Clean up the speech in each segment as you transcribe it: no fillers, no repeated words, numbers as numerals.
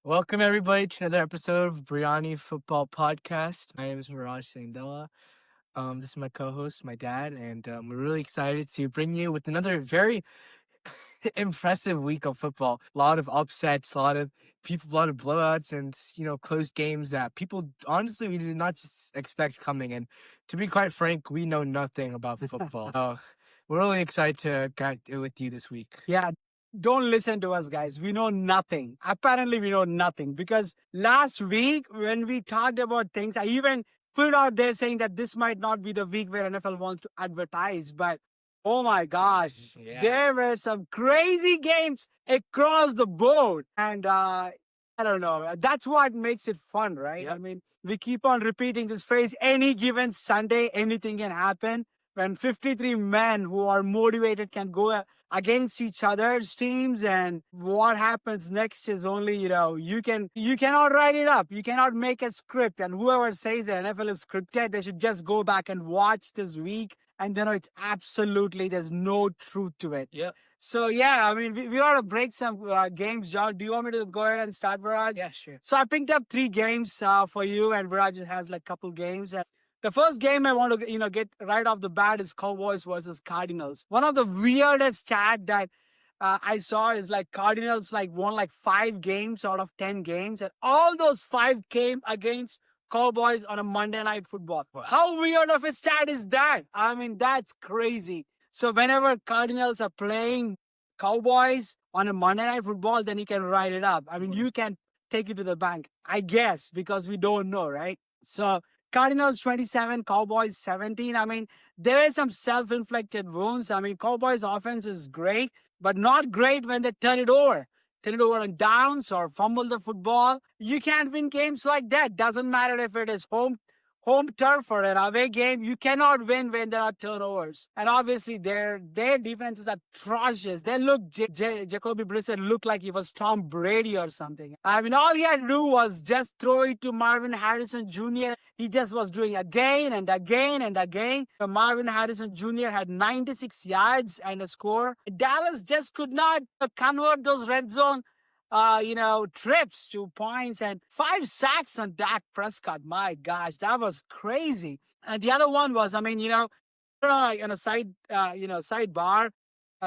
Welcome everybody to another episode of Biryani Football Podcast. My name is Miraj Sandela. This is my co-host, my dad, and we're really excited to bring you with another very impressive week of football. A lot of upsets, a lot of blowouts, and close games that people honestly we did not just expect coming. And to be quite frank, we know nothing about football. We're really excited to get it with you this week. Yeah, don't listen to us, guys. We know nothing. Apparently, we know nothing because last week when we talked about things, I even put it out there saying that this might not be the week where NFL wants to advertise, but oh my gosh, there were some crazy games across the board. And I don't know. That's what makes it fun, right? Yep. I mean, we keep on repeating this phrase any given Sunday, anything can happen. When 53 men who are motivated can go against each other's teams, and what happens next is only you cannot write it up, you cannot make a script, and whoever says that NFL is scripted, they should just go back and watch this week, and it's absolutely there's no truth to it. Yep. So yeah, I mean we ought to break some games. John, do you want me to go ahead and start, Viraj? Yeah, sure. So I picked up 3 games for you, and Viraj has like a couple games. The first game I want to get right off the bat is Cowboys versus Cardinals. One of the weirdest stat that I saw is like Cardinals won 5 games out of 10 games, and all those 5 came against Cowboys on a Monday Night Football. Wow. How weird of a stat is that? I mean, that's crazy. So whenever Cardinals are playing Cowboys on a Monday Night Football, then you can write it up. I mean, you can take it to the bank, I guess, because we don't know, right? So Cardinals 27, Cowboys 17. I mean, there are some self-inflicted wounds. I mean, Cowboys offense is great, but not great when they turn it over. Turn it over on downs or fumble the football. You can't win games like that. Doesn't matter if it is home turf or an away game. You cannot win when there are turnovers. And obviously their defense is atrocious. They look, Jacoby Brissett looked like he was Tom Brady or something. I mean, all he had to do was just throw it to Marvin Harrison Jr. He just was doing again and again and again. Marvin Harrison Jr. had 96 yards and a score. Dallas just could not convert those red zone trips to points, and 5 sacks on Dak Prescott. My gosh, that was crazy. And the other one was, on a sidebar,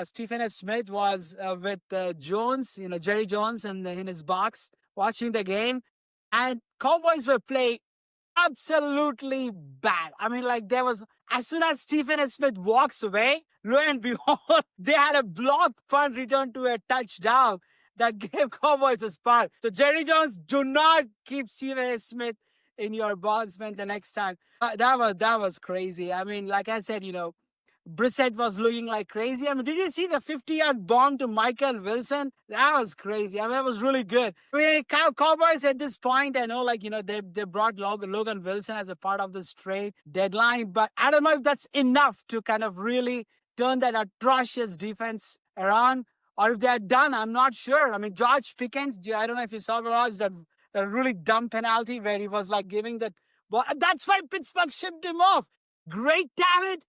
Stephen S. Smith was with Jones, Jerry Jones, and in his box watching the game, and Cowboys were playing absolutely bad. I mean, there was, as soon as Stephen S. Smith walks away, lo and behold, they had a block punt return to a touchdown that gave Cowboys a spark. So Jerry Jones, do not keep Stephen A. Smith in your box when the next time. That was crazy. I mean, like I said, Brissett was looking like crazy. I mean, did you see the 50-yard bomb to Michael Wilson? That was crazy. I mean, that was really good. I mean, Cowboys at this point, I know, they brought Logan Wilson as a part of this trade deadline, but I don't know if that's enough to kind of really turn that atrocious defense around. Or if they're done, I'm not sure. I mean, George Pickens, I don't know if you saw that really dumb penalty where he was giving that. Well, that's why Pittsburgh shipped him off. Great talent,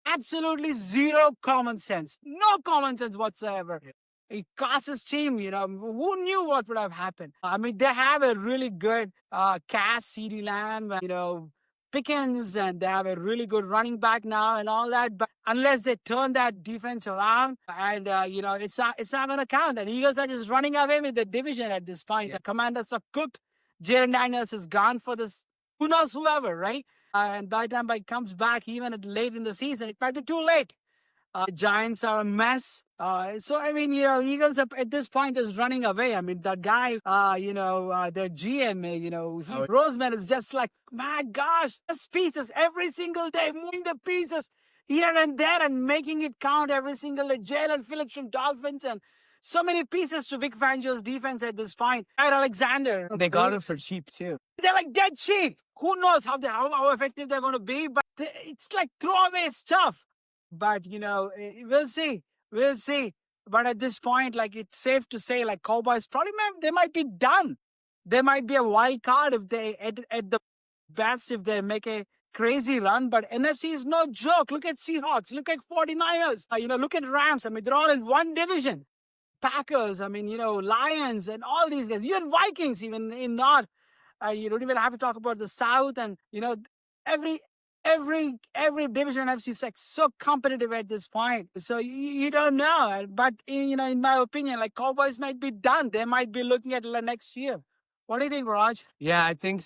absolutely zero common sense. No common sense whatsoever. Yeah. It cost his team, who knew what would have happened? I mean, they have a really good cast, CeeDee Lamb, Pickens, and they have a really good running back now and all that. But unless they turn that defense around, and it's not going to count. And Eagles are just running away with the division at this point. Yeah. The Commanders are cooked. Jaren Daniels is gone for this. Who knows whoever, right? And by the time he comes back, even late in the season, it might be too late. Giants are a mess. So, I mean, Eagles at this point is running away. I mean, that guy, their GM, Roseman is just like, my gosh, just pieces every single day, moving the pieces here and there and making it count every single day. Jalen Phillips from Dolphins and so many pieces to Vic Fangio's defense at this point. Jair Alexander. They got it for cheap, too. They're like dead cheap. Who knows how effective they're going to be, but it's like throwaway stuff. But, we'll see. We'll see. But at this point, it's safe to say, Cowboys probably they might be done. They might be a wild card if they, at the best, if they make a crazy run. But NFC is no joke. Look at Seahawks. Look at 49ers. Look at Rams. I mean, they're all in one division. Packers, Lions and all these guys, even Vikings, even in North. You don't even have to talk about the South, and every every division FC is like so competitive at this point. So you don't know, but in my opinion, like Cowboys might be done. They might be looking at next year. What do you think, Raj? Yeah, I think,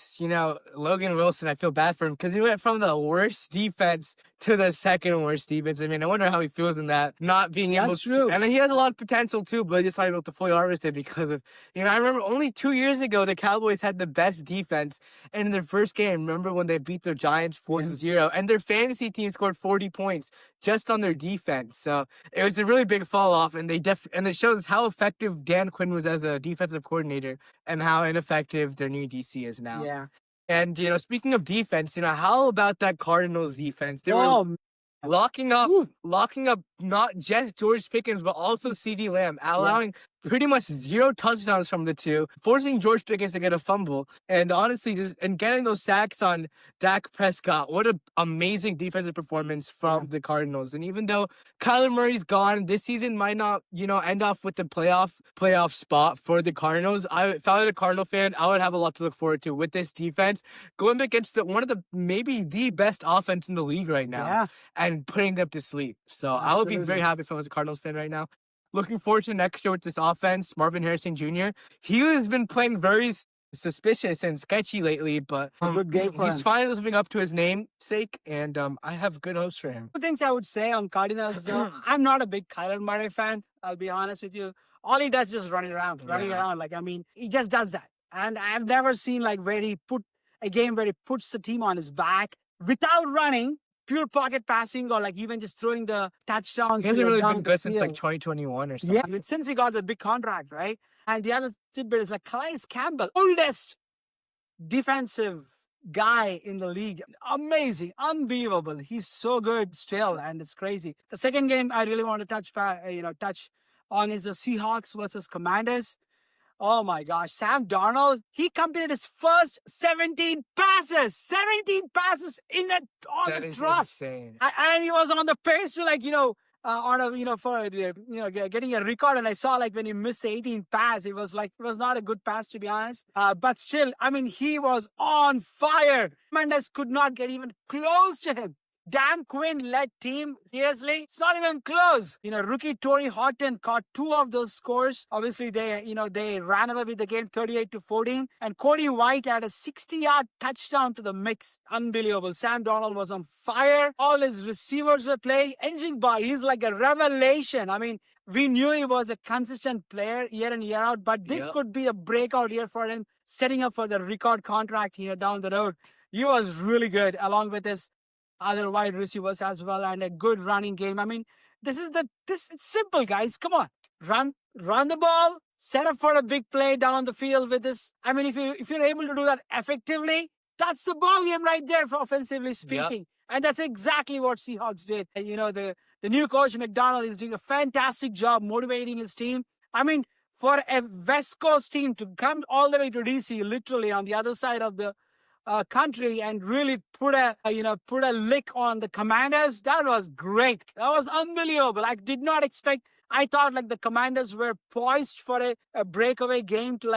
Logan Wilson, I feel bad for him because he went from the worst defense to the second worst defense. I mean, I wonder how he feels in that, not being able That's to. true. And he has a lot of potential too, but just not able to fully harvest it because of, I remember only 2 years ago, the Cowboys had the best defense in their first game. Remember when they beat their Giants 40-0 and their fantasy team scored 40 points just on their defense. So it was a really big fall off, and and it shows how effective Dan Quinn was as a defensive coordinator and how ineffective their new DC is now. Yeah. And, speaking of defense, how about that Cardinals defense? They were locking up not just George Pickens, but also CeeDee Lamb, allowing pretty much 0 touchdowns from the two, forcing George Pickens to get a fumble, and honestly and getting those sacks on Dak Prescott. What an amazing defensive performance from the Cardinals. And even though Kyler Murray's gone, this season might not, end off with the playoff spot for the Cardinals. If I was a Cardinal fan, I would have a lot to look forward to with this defense going against one of the maybe the best offense in the league right now, and putting them to sleep. So I would be very happy if I was a Cardinals fan right now. Looking forward to next year with this offense. Marvin Harrison Jr. He has been playing very suspicious and sketchy lately, but a good game for he's him. finally living up to his namesake, and I have good hopes for him. Two things I would say on Cardinals. I'm not a big Kyler Murray fan. I'll be honest with you. All he does is just running around. He just does that. And I've never seen where he a game where he puts the team on his back without running. Pure pocket passing or even just throwing the touchdowns. He hasn't really been good since 2021 or something. Yeah, since he got the big contract, right? And the other tidbit is Calais Campbell, oldest defensive guy in the league. Amazing, unbelievable. He's so good still, and it's crazy. The second game I really want to touch on is the Seahawks versus Commanders. Oh my gosh, Sam Darnold, he completed his first 17 passes. 17 passes on the trot. Insane. And he was on the pace to getting a record. And I saw when he missed the 18 pass, it was not a good pass, to be honest. But still, he was on fire. Mendes could not get even close to him. Dan Quinn led team. Seriously, it's not even close. Rookie Torrey Horton caught 2 of those scores. Obviously, they ran away with the game 38-14. And Cody White had a 60-yard touchdown to the mix. Unbelievable. Sam Darnold was on fire. All his receivers were playing. Engine by. He's like a revelation. We knew he was a consistent player year in, year out, but this could be a breakout year for him, setting up for the record contract here down the road. He was really good, along with his other wide receivers as well, and a good running game. It's simple, guys. Come on, run the ball, set up for a big play down the field with this. If you're able to do that effectively, that's the ball game right there, for offensively speaking. And that's exactly what Seahawks did. And, the new coach McDonald is doing a fantastic job motivating his team. For a West Coast team to come all the way to DC, literally on the other side of the country, and really put a lick on the Commanders. That was great. That was unbelievable. I did not expect. I thought the Commanders were poised for a breakaway game to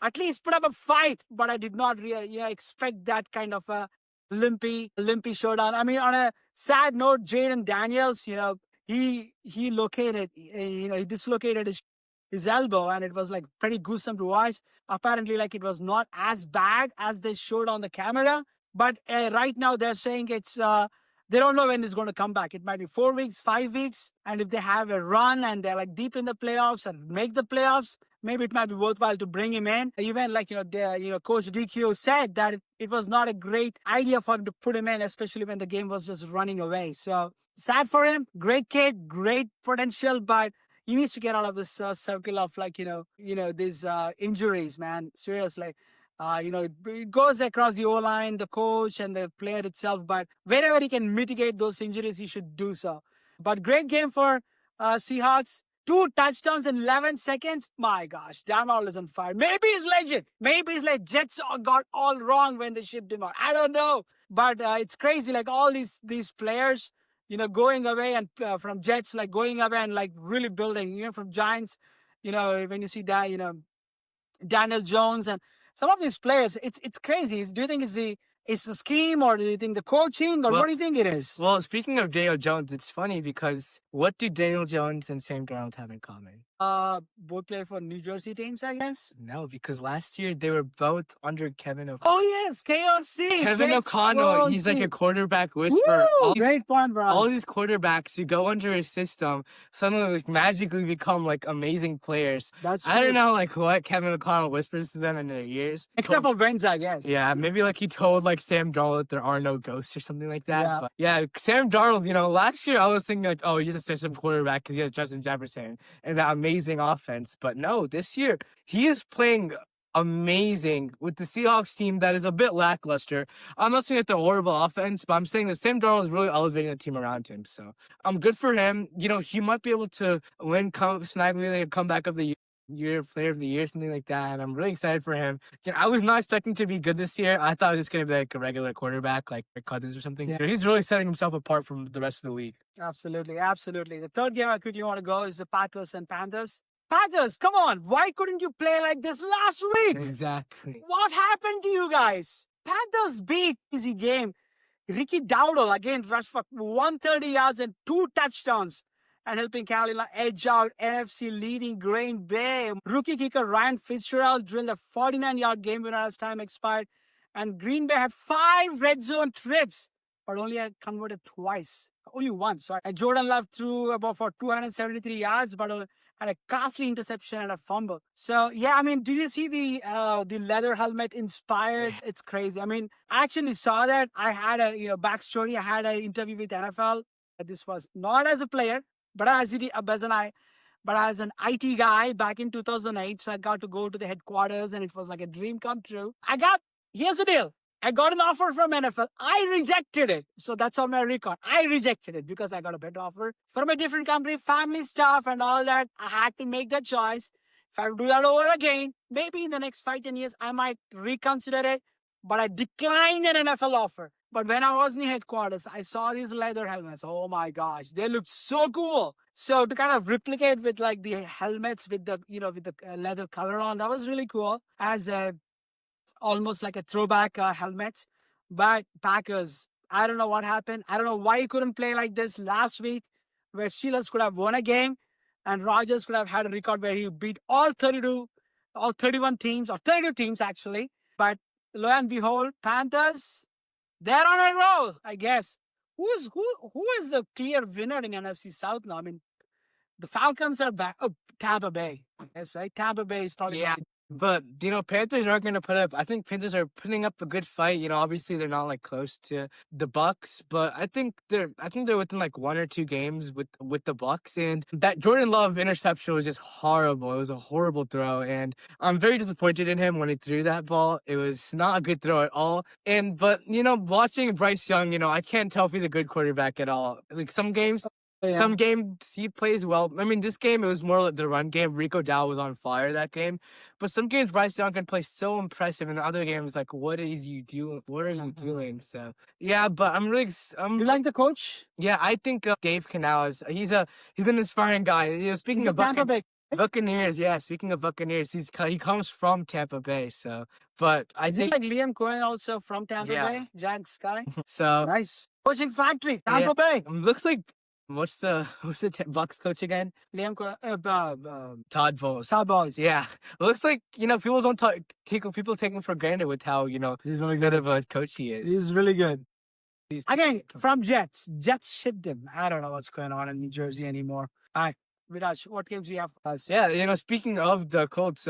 at least put up a fight, but I did not expect that kind of a limpy showdown. On a sad note, Jaden Daniels, he dislocated his elbow, and it was pretty gruesome to watch. Apparently, it was not as bad as they showed on the camera, but right now they're saying it's they don't know when it's going to come back. It might be 4 weeks, 5 weeks, and if they have a run and they're deep in the playoffs and make the playoffs, maybe it might be worthwhile to bring him in. Even Coach DQ said that it was not a great idea for him to put him in, especially when the game was just running away. So sad for him. Great kid, great potential, but he needs to get out of this circle of these injuries, man. Seriously. It goes across the O-line, the coach, and the player itself. But wherever he can mitigate those injuries, he should do so. But great game for Seahawks. 2 touchdowns in 11 seconds. My gosh, Darnold is on fire. Maybe he's legit. Maybe he's Jets got all wrong when they shipped him out. I don't know. But it's crazy. All these players, going away and from Jets, going away and really building, from Giants, when you see that, Daniel Jones and some of his players, it's crazy. Do you think it's the scheme, or do you think the coaching, or Well, what do you think it is? Well, speaking of Daniel Jones, it's funny because what do Daniel Jones and Sam Darnold have in common? Both play for New Jersey teams, I guess. No, because last year they were both under Kevin O'Connell. Oh yes, KOC. Kevin O'Connell, he's like a quarterback whisperer. Woo! Great point, bro. All these quarterbacks who go under his system suddenly like magically become like amazing players. That's I don't true. know like what Kevin O'Connell whispers to them in their ears. Except for Vince, I guess. Yeah, maybe like he told like Sam Darnold that there are no ghosts or something like that. Yeah. But yeah, Sam Darnold, last year I was thinking like, oh, he's just a system quarterback because he has Justin Jefferson and that amazing offense. But no, this year he is playing amazing with the Seahawks team that is a bit lackluster. I'm not saying it's a horrible offense, but I'm saying that Sam Darnold is really elevating the team around him. So I'm good for him. He might be able to snag maybe a comeback of the year, player of the year, something like that. And I'm really excited for him. I was not expecting to be good this year. I thought it was just going to be like a regular quarterback, like Kirk Cousins or something. Yeah. But he's really setting himself apart from the rest of the league. Absolutely. The third game I quickly want to go is the Packers and Panthers. Packers, come on. Why couldn't you play like this last week? Exactly. What happened to you guys? Panthers beat easy game. Rico Dowdle again rushed for 130 yards and 2 touchdowns and helping Carolina edge out NFC leading Green Bay. Rookie kicker Ryan Fitzgerald drilled a 49-yard game winner as time expired. And Green Bay had 5 red zone trips, but only had converted twice. Only once, right? And Jordan Love threw about for 273 yards, but had a costly interception and a fumble. So yeah, did you see the leather helmet inspired? Yeah. It's crazy. I actually saw that. I had a backstory. I had an interview with NFL. This was not as a player, but as an IT guy back in 2008. So I got to go to the headquarters, and it was like a dream come true. Here's the deal. I got an offer from NFL. I rejected it. So that's on my record. I rejected it because I got a better offer from a different company, family stuff and all that. I had to make that choice. If I do that over again, maybe in the next 5-10 years, I might reconsider it. But I declined an NFL offer. But when I was in the headquarters, I saw these leather helmets. Oh my gosh, they looked so cool. So to kind of replicate with like the helmets with the leather color on, that was really cool. As almost like a throwback helmets. But Packers, I don't know what happened. I don't know why he couldn't play like this last week, where Steelers could have won a game and Rodgers could have had a record where he beat all 31 teams, or 32 teams actually. But lo and behold, Panthers, they're on a roll, I guess. Who is the clear winner in NFC South now? The Falcons are back. Oh, Tampa Bay. Yes, right? Tampa Bay is probably... Yeah. But, Panthers aren't going to put up... I think Panthers are putting up a good fight. Obviously they're not, like, close to the Bucks. But I think they're within, like, 1 or 2 games with the Bucks. And that Jordan Love interception was just horrible. It was a horrible throw. And I'm very disappointed in him when he threw that ball. It was not a good throw at all. But, watching Bryce Young, I can't tell if he's a good quarterback at all. Like, some games... Yeah. Some games he plays well. This game, it was more like the run game. Rico Dowdle was on fire that game. But some games, Bryce Young can play so impressive. And other games, like, what is you doing? What are you doing? So, yeah, but You like the coach? Yeah, I think Dave Canales, he's an inspiring guy. Speaking of Tampa Bay. Buccaneers, yeah. Speaking of Buccaneers, he comes from Tampa Bay. So, but I think like Liam Cohen also from Tampa Bay, Jags guy. So nice coaching factory, Tampa Bay. Looks like what's the Bucks coach again? Liam Cohen, Todd Bowles. Todd Bowles. Yeah, looks like people don't people take him for granted with how he's really good of a coach he is. He's really good. Again, from Jets shipped him. I don't know what's going on in New Jersey anymore. All right, Viraj, what games do you have for us? Yeah, speaking of the Colts,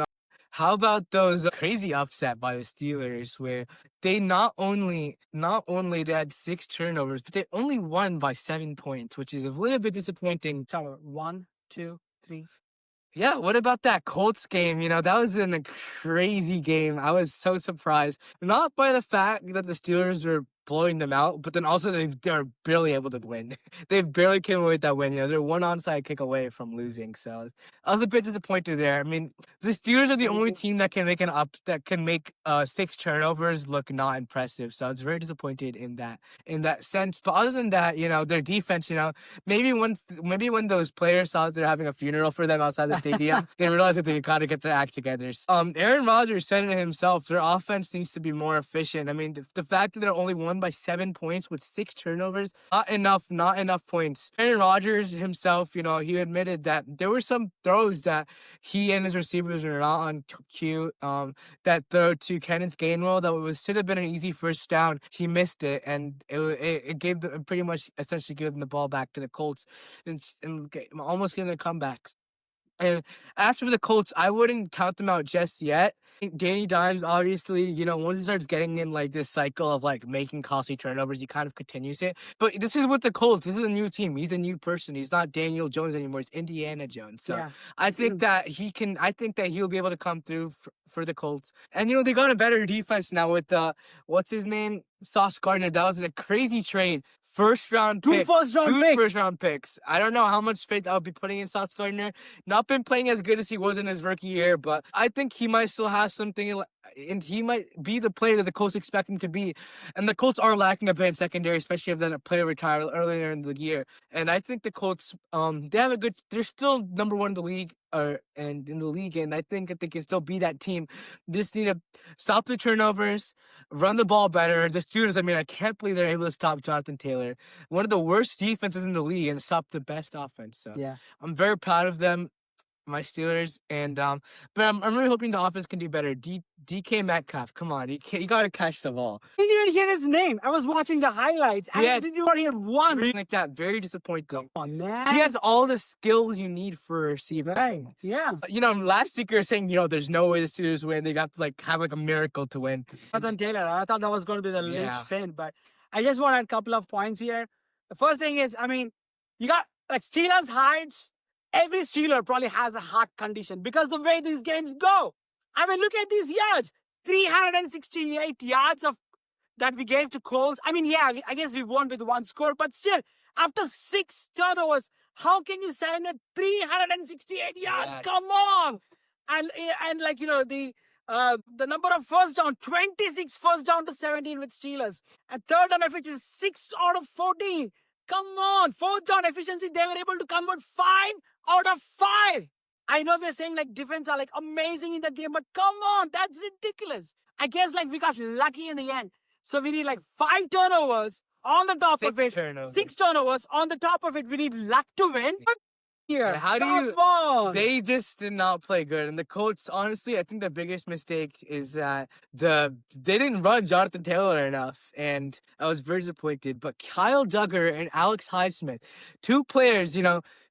how about those crazy upset by the Steelers where they not only they had 6 turnovers, but they only won by 7 points, which is a little bit disappointing. So 1, 2, 3. Yeah, what about that Colts game? That was a crazy game. I was so surprised. Not by the fact that the Steelers were blowing them out, but then also they're barely able to win. They barely came away with that win. They're one onside kick away from losing. So I was a bit disappointed there. I mean, the Steelers are the only team that can make 6 turnovers look not impressive. So I was very disappointed in that sense. But other than that, their defense, maybe when those players saw that they're having a funeral for them outside the stadium, they realized that they gotta get their act together. Aaron Rodgers said it himself. Their offense needs to be more efficient. I mean, the fact that they're only won by 7 points with 6 turnovers, not enough points. Aaron Rodgers himself, he admitted that there were some throws that he and his receivers were not on cue. That throw to Kenneth Gainwell that should have been an easy first down. He missed it, and it gave them pretty much essentially giving the ball back to the Colts and almost getting the comebacks. And after the Colts, I wouldn't count them out just yet. Danny Dimes, obviously, once he starts getting in like this cycle of like making costly turnovers, he kind of continues it. But this is with the Colts. This is a new team. He's a new person. He's not Daniel Jones anymore. It's Indiana Jones. So yeah. I think that he'll be able to come through for the Colts. And they got a better defense now with what's his name? Sauce Gardner. That was a crazy trade. Two first round picks. I don't know how much faith I'll be putting in Sauce Gardner. Not been playing as good as he was in his rookie year, but I think he might still have something, and he might be the player that the Colts expect him to be. And the Colts are lacking a bit in secondary, especially if a player retired earlier in the year. And I think the Colts, they're still number 1 in the league. And I think that they can still be that team. Just need to stop the turnovers, run the ball better. The Steelers, I can't believe they're able to stop Jonathan Taylor, one of the worst defenses in the league, and stop the best offense. So yeah, I'm very proud of them, my Steelers, and but I'm really hoping the offense can do better. DK Metcalf, come on, you gotta catch the ball. I didn't even hear his name. I was watching the highlights. I didn't even hear one. Like that, very disappointing. Come on, man. He has all the skills you need for a receiver. Right. Yeah. Last week you were saying, there's no way the Steelers win. They got to have a miracle to win. Jonathan Taylor, I thought that was going to be the late spin, but I just want to add a couple of points here. The first thing is, you got Steelers heights. Every Steeler probably has a heart condition because the way these games go. Look at these yards. 368 yards that we gave to Colts. I guess we won with 1 score, but still, after 6 turnovers, how can you surrender 368 yards? Yes. Come on! And the number of first down, 26 first down to 17 with Steelers. And third down efficiency is 6 out of 14. Come on, fourth down efficiency, they were able to convert 5 out of 5. I know we're saying defense are amazing in that game, but come on, that's ridiculous. I guess we got lucky in the end. So we need 5 turnovers on the top of it. 6 turnovers on the top of it. We need luck to win. Here. They just did not play good. And the Colts, honestly, I think the biggest mistake is that they didn't run Jonathan Taylor enough. And I was very disappointed. But Kyle Duggar and Alex Highsmith, 2 players,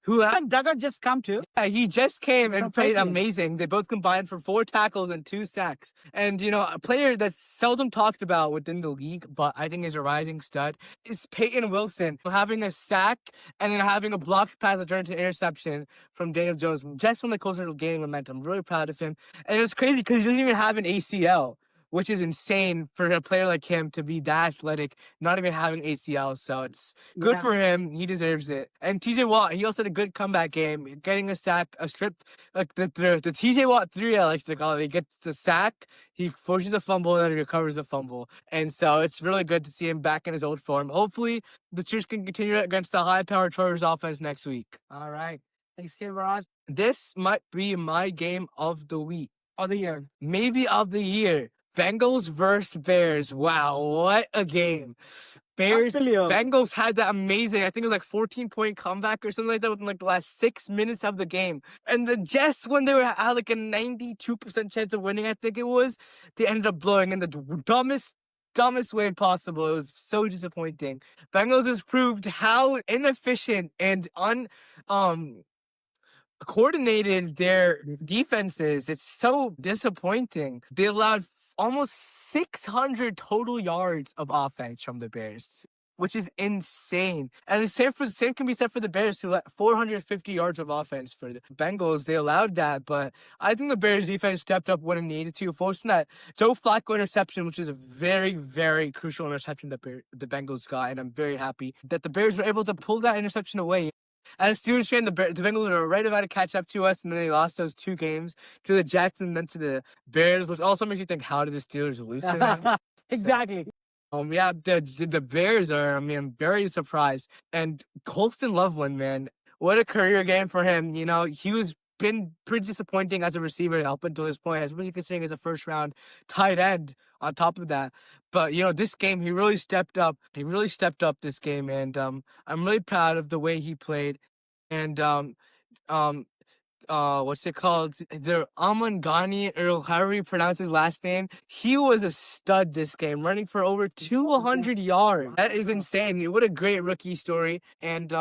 who had Duggar just come too? Yeah, he just came and played amazing. They both combined for 4 tackles and 2 sacks. And, a player that's seldom talked about within the league, but I think is a rising stud, is Peyton Wilson, having a sack and then having a blocked pass that turned into interception from Daniel Jones just when the Colts are gaining momentum. I'm really proud of him. And it was crazy because he doesn't even have an ACL, which is insane for a player like him to be that athletic, not even having ACL. So it's good for him. He deserves it. And TJ Watt, he also had a good comeback game, getting a sack, a strip, the TJ Watt 3, I like to call it. He gets the sack, he forces a fumble, and then he recovers the fumble. And so it's really good to see him back in his old form. Hopefully, the Chiefs can continue against the high-powered Chargers offense next week. All right. Thanks, Kid Raj. This might be my game of the week. Of the year. Maybe of the year. Bengals versus Bears. Wow, what a game. Bengals had that amazing, I think it was 14-point comeback or something like that within the last 6 minutes of the game. And the Jets, when they were at a 92% chance of winning, I think it was, they ended up blowing in the dumbest way possible. It was so disappointing. Bengals has proved how inefficient and coordinated their defenses. It's so disappointing. They allowed almost 600 total yards of offense from the Bears. which is insane. And the same can be said for the Bears, who let 450 yards of offense. For the Bengals, they allowed that, but I think the Bears defense stepped up when it needed to, forcing that Joe Flacco interception, which is a very, very crucial interception that the Bengals got, and I'm very happy that the Bears were able to pull that interception away. As a Steelers fan, the Bengals were right about to catch up to us, and then they lost those 2 games to the Jets and then to the Bears, which also makes you think, how did the Steelers lose to them? Exactly. Yeah, the Bears are, I mean, I'm very surprised. And Colston Loveland, man, what a career game for him. You know, he was been pretty disappointing as a receiver up until this point, especially considering he's a first-round tight end on top of that. But, you know, this game, he really stepped up. He really stepped up this game, and I'm really proud of the way he played. And what's it called? The Amarendra, or however you pronounce his last name. He was a stud this game, running for over 200 yards. That is insane. What a great rookie story. And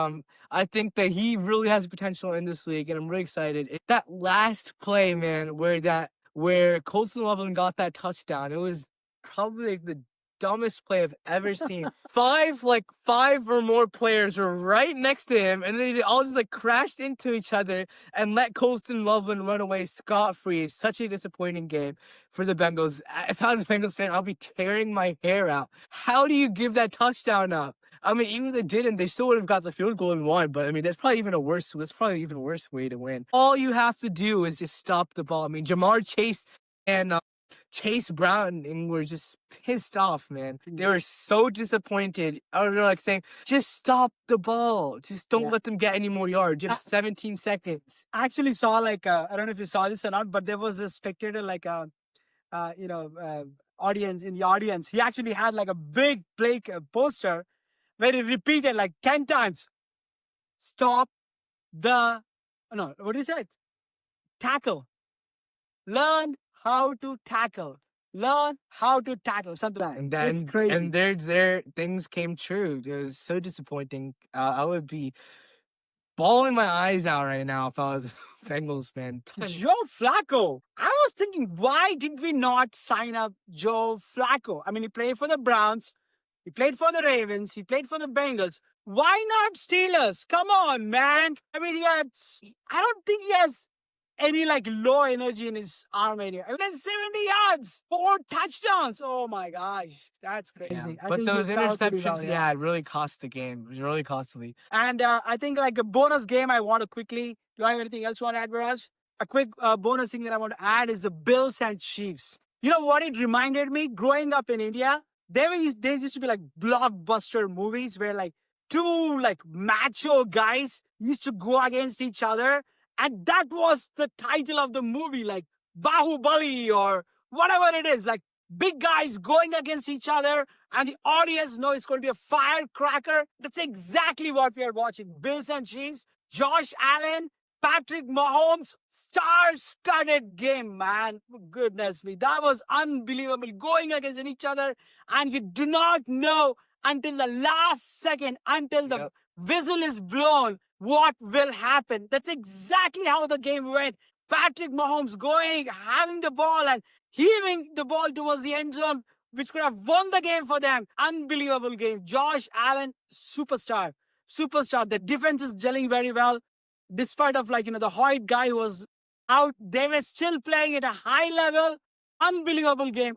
I think that he really has potential in this league, and I'm really excited. That last play, man, where Colston Loveland got that touchdown, it was probably like the dumbest play I've ever seen. Five or more players were right next to him, and then they all just like crashed into each other and let Colston Loveland run away scot-free. Such a disappointing game for the Bengals. If I was a Bengals fan, I'll be tearing my hair out. How do you give that touchdown up? I mean, even if they didn't, they still would have got the field goal and won. But I mean, that's probably even worse way to win. All you have to do is just stop the ball. I mean, Jamar Chase and Chase Brown and were just pissed off, man. They were so disappointed. They're like saying, just stop the ball. Just don't let them get any more yards. Just 17 seconds. I actually saw I don't know if you saw this or not, but there was a spectator audience in the audience. He actually had like a big poster where he repeated like 10 times, stop the, no, what do you say? Tackle. Learn how to tackle. Learn how to tackle. Something like that. And then, it's crazy. And their things came true. It was so disappointing. I would be bawling my eyes out right now if I was a Bengals fan. Joe Flacco. I was thinking, why did we not sign up Joe Flacco? I mean, he played for the Browns. He played for the Ravens. He played for the Bengals. Why not Steelers? Come on, man. I mean, I don't think he has any like low energy in his arm area. I mean, 70 yards, 4 touchdowns. Oh my gosh, that's crazy. Yeah. But those interceptions, it really cost the game. It was really costly. And I think like a bonus game, I want to quickly. Do I have anything else you want to add, Viraj? A quick bonus thing that I want to add is the Bills and Chiefs. You know what it reminded me? Growing up in India, there used to be like blockbuster movies where like 2 like macho guys used to go against each other. And that was the title of the movie, like Bahubali or whatever it is, like big guys going against each other, and the audience know it's going to be a firecracker. That's exactly what we are watching. Bills and Chiefs, Josh Allen, Patrick Mahomes, star-studded game, man. Goodness me, that was unbelievable. Going against each other, and you do not know until the last second, until the whistle is blown, what will happen. That's exactly how the game went. Patrick Mahomes having the ball and heaving the ball towards the end zone, which could have won the game for them. Unbelievable game. Josh Allen, superstar. The defense is gelling very well. Despite of the Hoyt guy who was out, they were still playing at a high level. Unbelievable game.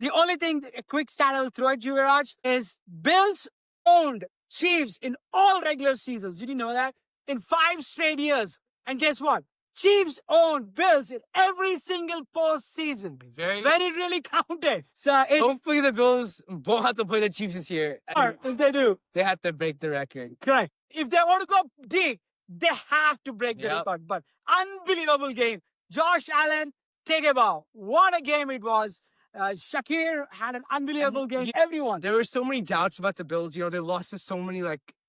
The only thing, a quick stat I will throw at you, Viraj, is Bills owned Chiefs in all regular seasons. Did you know that? In 5 straight years. And guess what? Chiefs owned Bills in every single postseason. When it really counted. So hopefully the Bills won't have to play the Chiefs this year. Or if they do, they have to break the record. Correct. If they want to go deep, they have to break the record. But unbelievable game. Josh Allen, take a bow. What a game it was. Shakir had an unbelievable game. Everyone. There were so many doubts about the Bills. They lost to so many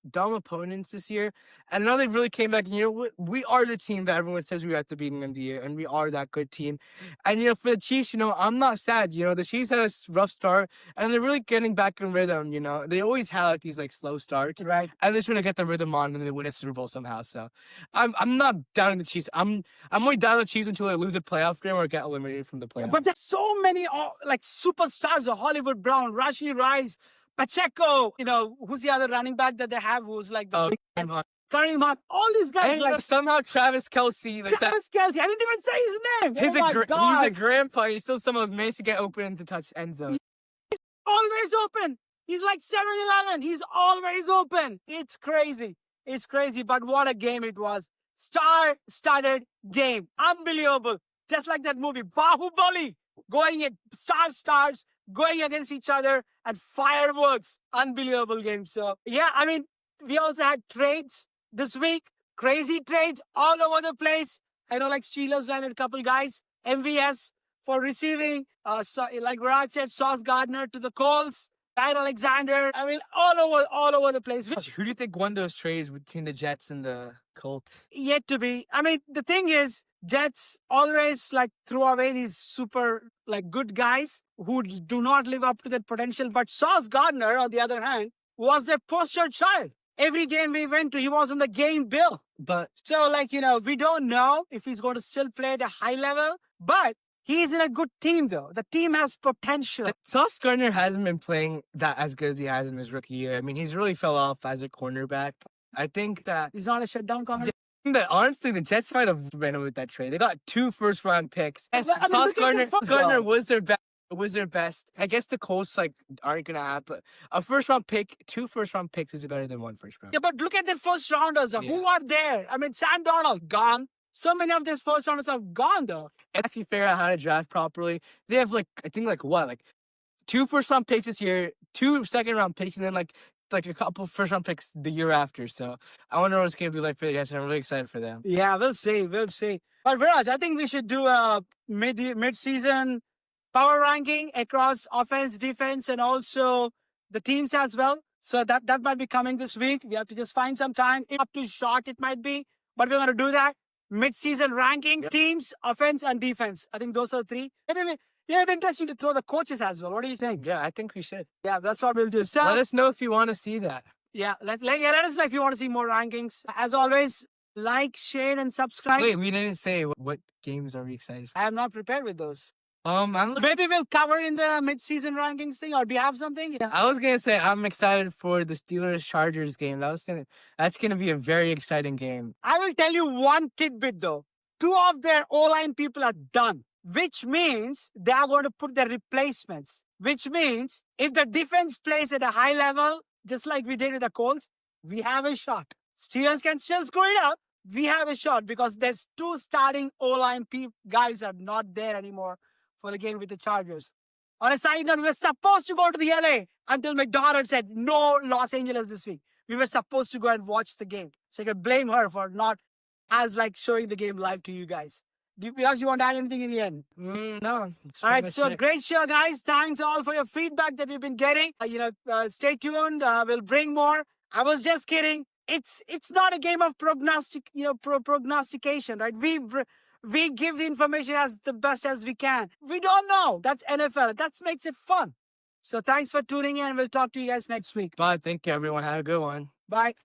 dumb opponents this year. And now they really came back. And we are the team that everyone says we are at the beginning of the year. And we are that good team. And for the Chiefs, I'm not sad. The Chiefs had a rough start. And they're really getting back in rhythm, They always have these slow starts. Right. And they're trying to get the rhythm on and they win a Super Bowl somehow. So I'm not down on the Chiefs. I'm only down on the Chiefs until they lose a playoff game or get eliminated from the playoffs. But there's so many superstars. The Hollywood Brown, Rashid Rice, Pacheco, who's the other running back that they have who's like the Kareem Hunt, all these guys. And like somehow Travis Kelce, like Travis Kelce, I didn't even say his name. He's a grandpa. He still somehow managed to get open in the touch end zone. He's always open. He's like 7-11. He's always open. It's crazy. It's crazy. But what a game it was. Star-studded game. Unbelievable. Just like that movie, Bahubali. Going at stars going against each other and fireworks. Unbelievable game. So, yeah, I mean, we also had trades this week. Crazy trades all over the place. I know like Steelers landed a couple guys. MVS for receiving, like Raj said, Sauce Gardner to the Colts. Kyle Alexander. I mean, all over the place. Who do you think won those trades between the Jets and the Colts? Yet to be. I mean, the thing is, Jets always like throw away these super like good guys who do not live up to their potential. But Sauce Gardner, on the other hand, was their poster child. Every game we went to, he was on the game bill. But so, like, we don't know if he's going to still play at a high level, but he's in a good team, though. The team has potential. Sauce Gardner hasn't been playing that as good as he has in his rookie year. I mean, he's really fell off as a cornerback. I think that he's not a shutdown corner. That honestly, the Jets might have ran with that trade. They got 2 first-round picks. I mean, Sauce Gardner was their best. their best. I guess the Colts aren't gonna have, but a first-round pick, 2 first-round picks is better than 1 first round. Yeah, but look at the first rounders. Yeah. Who are there? I mean, Sam Darnold gone. So many of these first rounders are gone though. Actually, figure out how to draft properly. They have I think 2 first-round picks this year, 2 second-round picks, and then a couple first-round picks the year after. So I wonder what it's going to be like for the Jets. I'm really excited for them. Yeah, we'll see. But Viraj, I think we should do a mid-season power ranking across offense, defense, and also the teams as well. So that might be coming this week. We have to just find some time. Up to short it might be, but we're going to do that. Mid-season rankings, teams, offense, and defense. I think those are the 3. It'd be interesting to throw the coaches as well. What do you think? Yeah, I think we should. Yeah, that's what we'll do. So let us know if you want to see that. Yeah, let us know if you want to see more rankings. As always, like, share, and subscribe. Wait, we didn't say what games are we excited for. I am not prepared with those. Maybe we'll cover in the mid-season rankings thing, or do you have something? Yeah. I was gonna say I'm excited for the Steelers-Chargers game. That's gonna be a very exciting game. I will tell you one tidbit though. 2 of their O-line people are done, which means they are going to put their replacements. Which means if the defense plays at a high level, just like we did with the Colts, we have a shot. Steelers can still screw it up. We have a shot because there's 2 starting O-line guys are not there anymore for the game with the Chargers. On a side note, we were supposed to go to the LA until my daughter said no Los Angeles this week. We were supposed to go and watch the game. So you can blame her for not showing the game live to you guys. Do you want to add anything in the end? No. All right, so great show, guys. Thanks all for your feedback that we've been getting. Stay tuned. We'll bring more. I was just kidding. It's not a game of prognostication, right? We give the information as the best as we can. We don't know. That's NFL. That makes it fun. So thanks for tuning in. We'll talk to you guys next week. Bye. Thank you, everyone. Have a good one. Bye.